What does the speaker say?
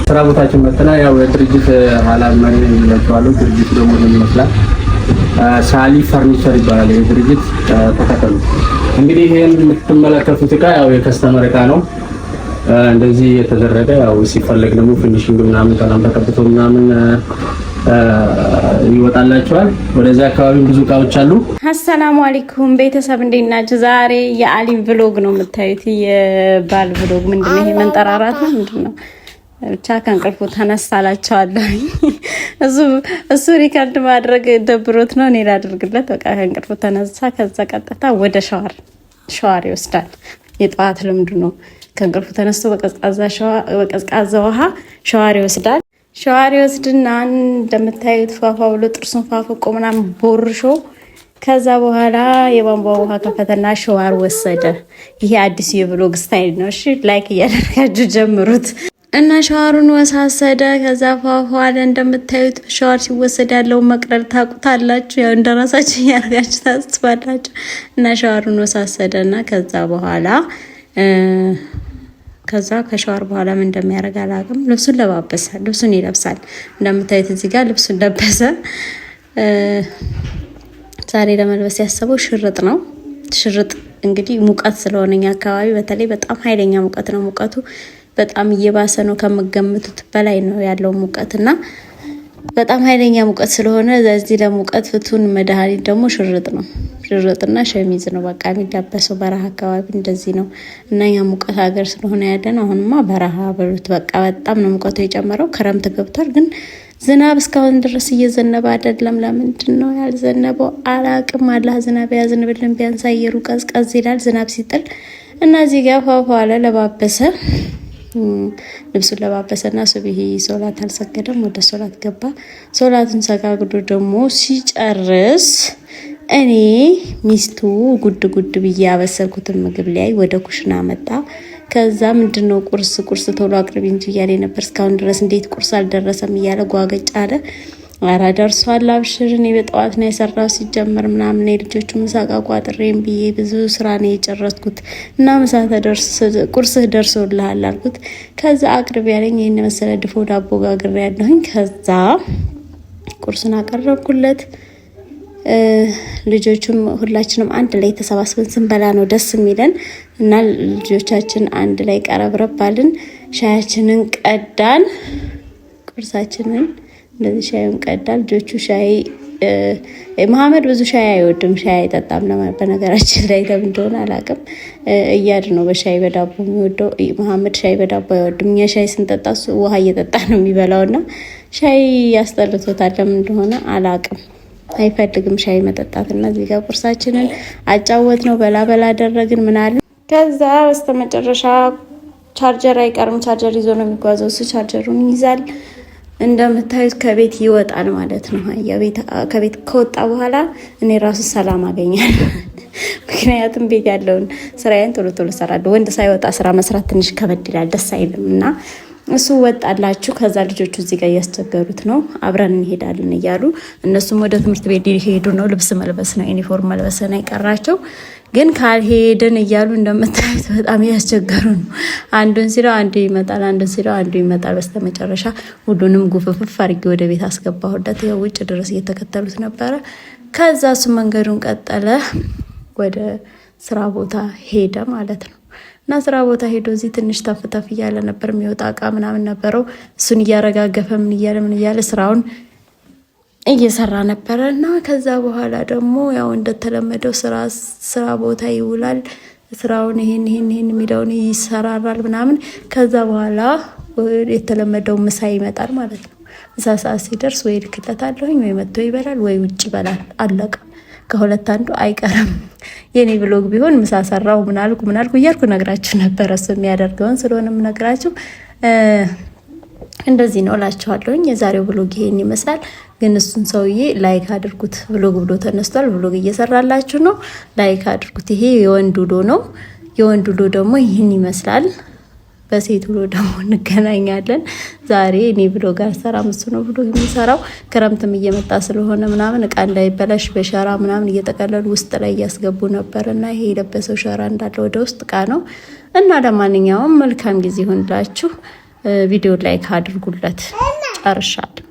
ስራ ቦታችን መጥተና ያው የድርጅት ኃላፊ ማን ይላችኋለሁ። ድርጅት ደግሞ ምን ይመስላል? ሳሊ ፈርኒቸር ይባላል። የድርጅት ተከታተሉ። እንግዲህ ይሄን የምትመለከቱት እቃ ያው የከስተመር እቃ ነው። እንደዚህ የተደረገ ያው ሲፈለግ ደግሞ ፊኒሺንግ ምናምን ቀለም ተቀብቶ ምናምን ይወጣላችኋል። ወደዚህ አካባቢ ብዙ እቃዎች አሉ። አሰላሙ አለይኩም ቤተሰብ እንዴት ናችሁ? ዛሬ የአሊም ብሎግ ነው የምታዩት። የባል ብሎግ ምንድነው? ይሄ መንጠራራት ነው ምንድነው? ብቻ ከእንቅልፉ ተነሳላችኋለሁ። እሱ ሪካርድ ማድረግ ደብሮት ነው፣ እኔ ላድርግለት። በቃ ከእንቅልፉ ተነሳ። ከዛ ቀጥታ ወደ ሻወር ይወስዳል። የጠዋት ልምዱ ነው። ከእንቅልፉ ተነስቶ በቀዝቃዛ ውሃ ሻወር ይወስዳል። ሻወር ይወስድና እንደምታዩት ፏፏ ብሎ ጥርሱን ፋፍቆ ምናምን ቦርሾ ከዛ በኋላ የቧንቧ ውሃ ከፈተና ሻወር ወሰደ። ይሄ አዲሱ የብሎግ ስታይል ነው። እሺ ላይክ እያደረጋችሁ ጀምሩት። እና ሻወሩን ወሳሰደ። ከዛ ፏፏለ። እንደምታዩት ሻወር ሲወሰድ ያለው መቅረል ታቁታላችሁ። ያው እንደራሳችሁ ያርጋችሁ ታስባላችሁ። እና ሻወሩን ወሳሰደና ከዛ ከሻወር በኋላ ምን እንደሚያደርግ አላውቅም። ልብሱን ለባበሰ፣ ልብሱን ይለብሳል። እንደምታዩት እዚህ ጋር ልብሱን ለበሰ። ዛሬ ለመልበስ ያሰበው ሽርጥ ነው። ሽርጥ እንግዲህ ሙቀት ስለሆነኛ አካባቢ በተለይ በጣም ኃይለኛ ሙቀት ነው። ሙቀቱ በጣም እየባሰ ነው፣ ከመገመቱት በላይ ነው ያለው ሙቀትና በጣም ኃይለኛ ሙቀት ስለሆነ ለዚህ ለሙቀት ፍቱን መድኃኒት ደግሞ ሽርጥ ነው። ሽርጥና ሸሚዝ ነው በቃ የሚለበሰው በረሃ አካባቢ እንደዚህ ነው። እና ያ ሙቀት ሀገር ስለሆነ ያለን አሁንማ በረሃ በሉት በቃ በጣም ነው ሙቀቱ የጨመረው። ክረምት ገብቷል፣ ግን ዝናብ እስካሁን ድረስ እየዘነበ አይደለም። ለምንድን ነው ያልዘነበው አላቅም። አላህ ዝናብ ያዝንብልን፣ ቢያንስ አየሩ ቀዝቀዝ ይላል ዝናብ ሲጥል። እና እዚህ ጋር ፏፏለ ለባበሰ፣ ልብሱን ለባበሰና ሱብሂ ሶላት አልሰገደም፣ ወደ ሶላት ገባ። ሶላቱን ሰጋግዶ ደግሞ ሲጨርስ እኔ ሚስቱ ጉድ ብዬ ያበሰልኩትን ምግብ ላይ ወደ ኩሽና መጣ። ከዛ ምንድነው ቁርስ ቶሎ አቅርቢ እንጂ እያለ ነበር እስካሁን ድረስ። እንዴት ቁርስ አልደረሰም እያለ ጓገጭ አለ። ኧረ ደርሷል አብሽር፣ እኔ በጠዋት ነው የሰራው ሲጀመር ምናምን የልጆቹ ምሳቃ ቋጥሬም ብዬ ብዙ ስራ ነው የጨረስኩት እና ምሳ ቁርስህ ደርሶልሃል አልኩት። ከዛ አቅርቢ ያለኝ ይሄን መሰለ ድፎ ዳቦ ጋግሬ ያለሁኝ። ከዛ ቁርስን አቀረብኩለት። ልጆቹም ሁላችንም አንድ ላይ ተሰባስበን ስንበላ ነው ደስ የሚለን እና ልጆቻችን አንድ ላይ ቀረብረባልን። ሻያችንን ቀዳን፣ ቁርሳችንን እንደዚህ ሻዩን ቀዳ። ልጆቹ ሻይ መሐመድ ብዙ ሻይ አይወድም፣ ሻይ አይጠጣም። በነገራችን ላይ ለምን እንደሆነ አላውቅም። እያድ ነው በሻይ በዳቦ የሚወደው። መሐመድ ሻይ በዳቦ አይወድም። እኛ ሻይ ስንጠጣ እሱ ውሃ እየጠጣ ነው የሚበላውና ሻይ ያስጠልቶታል። ለምን እንደሆነ አላውቅም፣ አይፈልግም ሻይ መጠጣትና እዚህ ጋር ቁርሳችንን አጫወት ነው በላ አደረግን ምናልን። ከዛ በስተመጨረሻ ቻርጀር አይቀርም፣ ቻርጀር ይዞ ነው የሚጓዘው። እሱ ቻርጀሩን ይይዛል። እንደምታዩት ከቤት ይወጣል ማለት ነው። ከቤት ከወጣ በኋላ እኔ ራሱ ሰላም አገኛለሁ። ምክንያቱም ቤት ያለውን ስራዬን ቶሎ እሰራለሁ። ወንድ ሳይወጣ ስራ መስራት ትንሽ ከበድ ይላል፣ ደስ አይልም እና እሱ ወጣላችሁ። ከዛ ልጆቹ እዚህ ጋር እያስቸገሩት ነው፣ አብረን እንሄዳለን እያሉ እነሱም ወደ ትምህርት ቤት ሊሄዱ ነው። ልብስ መልበስ ነው፣ ዩኒፎርም መልበስ ነው የቀራቸው። ግን ካልሄድን እያሉ እንደምታዩት በጣም እያስቸገሩ ነው። አንዱን ሲለው አንዱ ይመጣል፣ አንዱን ሲለው አንዱ ይመጣል። በስተመጨረሻ ሁሉንም ጉፍፍፍ አድርጌ ወደ ቤት አስገባሁለት። ያው ውጭ ድረስ እየተከተሉት ነበረ። ከዛ እሱ መንገዱን ቀጠለ፣ ወደ ስራ ቦታ ሄደ ማለት ነው። እና ስራ ቦታ ሄዶ እዚህ ትንሽ ተፍተፍ እያለ ነበር፣ የሚወጣ እቃ ምናምን ነበረው። እሱን እያረጋገፈ ምን እያለ ስራውን እየሰራ ነበረ። እና ከዛ በኋላ ደግሞ ያው እንደተለመደው ስራ ቦታ ይውላል። ስራውን ይሄን የሚለውን ይሰራራል ምናምን። ከዛ በኋላ የተለመደው ምሳ ይመጣል ማለት ነው። ምሳ ሰዓት ሲደርስ ወይ ልክለታለሁኝ ወይ መጥቶ ይበላል ወይ ውጭ ይበላል። አለቀ። ከሁለት አንዱ አይቀርም። የኔ ብሎግ ቢሆን ምሳ ሰራው ምናልኩ እያልኩ ነግራችሁ ነበረ። እሱ የሚያደርገውን ስለሆነ የምነግራችሁ እንደዚህ ነው እላችኋለሁኝ። የዛሬው ብሎግ ይሄን ይመስላል። ግን እሱን ሰውዬ ላይክ አድርጉት። ብሎግ ብሎ ተነስቷል። ብሎግ እየሰራላችሁ ነው። ላይክ አድርጉት። ይሄ የወንድ ውሎ ነው። የወንድ ውሎ ደግሞ ይህን ይመስላል። በሴት ውሎ ደግሞ እንገናኛለን። ዛሬ እኔ ብሎግ አልሰራም፣ እሱ ነው ብሎግ የሚሰራው። ክረምትም እየመጣ ስለሆነ ምናምን እቃ እንዳይበላሽ በሸራ ምናምን እየጠቀለሉ ውስጥ ላይ እያስገቡ ነበር እና ይሄ የለበሰው ሸራ እንዳለ ወደ ውስጥ እቃ ነው እና ለማንኛውም መልካም ጊዜ ይሁንላችሁ። ቪዲዮ ላይክ አድርጉለት። ጨርሻለሁ።